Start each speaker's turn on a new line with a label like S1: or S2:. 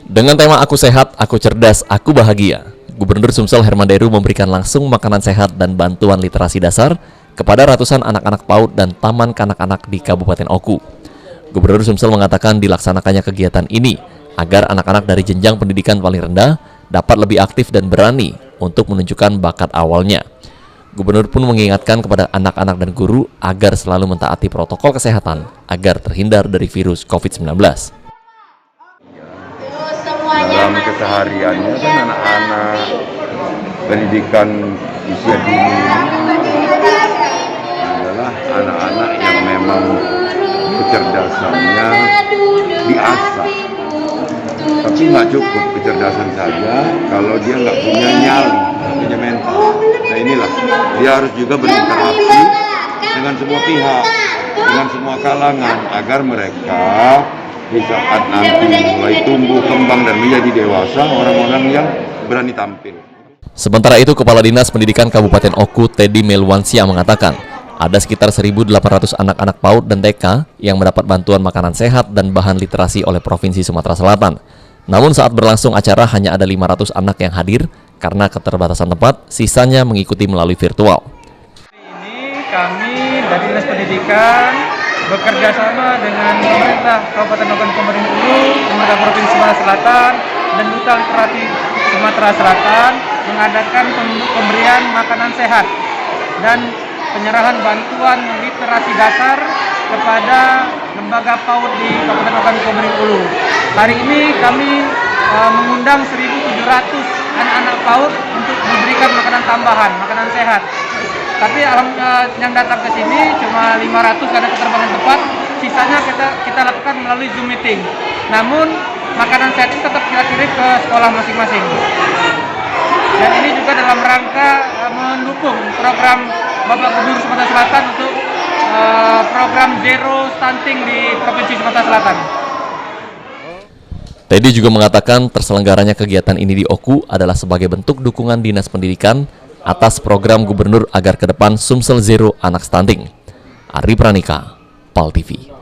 S1: Dengan tema Aku Sehat, Aku Cerdas, Aku Bahagia, Gubernur Sumsel Herman Deru memberikan langsung makanan sehat dan bantuan literasi dasar kepada ratusan anak-anak PAUD dan taman kanak-kanak di Kabupaten Oku. Gubernur Sumsel mengatakan dilaksanakannya kegiatan ini agar anak-anak dari jenjang pendidikan paling rendah dapat lebih aktif dan berani untuk menunjukkan bakat awalnya. Gubernur pun mengingatkan kepada anak-anak dan guru agar selalu mentaati protokol kesehatan agar terhindar dari virus COVID-19.
S2: Dalam kesehariannya kan anak-anak pendidikan usia dini adalah anak-anak yang memang kecerdasannya diasah. Tapi nggak cukup kecerdasan saja kalau dia nggak punya nyali, nggak punya mental. Nah inilah, dia harus juga berinteraksi dengan semua pihak, dengan semua kalangan, agar mereka di saat nanti mulai tumbuh, kembang, dan menjadi dewasa, orang-orang yang berani tampil.
S1: Sementara itu, Kepala Dinas Pendidikan Kabupaten Oku, Teddy Melwansia mengatakan, ada sekitar 1.800 anak-anak PAUD dan TK yang mendapat bantuan makanan sehat dan bahan literasi oleh Provinsi Sumatera Selatan. Namun saat berlangsung acara hanya ada 500 anak yang hadir karena keterbatasan tempat, sisanya mengikuti melalui virtual.
S3: Ini kami dari Dinas Pendidikan bekerja sama dengan pemerintah Kabupaten Ogan Komering Ulu, pemerintah Provinsi Sumatera Selatan, dan Duta Literasi Sumatera Selatan mengadakan pemberian makanan sehat dan penyerahan bantuan literasi dasar kepada lembaga PAUD di Kabupaten Ogan Komering Ulu. Hari ini kami mengundang 1.700 anak-anak PAUD untuk memberikan makanan tambahan, makanan sehat. Tapi yang datang ke sini cuma 500 karena keterbatasan tempat, sisanya kita lakukan melalui Zoom meeting. Namun makanan sehat ini tetap kita kirim ke sekolah masing-masing. Dan ini juga dalam rangka mendukung program Bapak Gubernur Sumatera Selatan untuk program Zero Stunting di Provinsi Sumatera Selatan.
S1: Teddy juga mengatakan terselenggaranya kegiatan ini di Oku adalah sebagai bentuk dukungan Dinas Pendidikan atas program Gubernur agar ke depan Sumsel Zero Anak Stunting. Ari Pranika, PAL TV.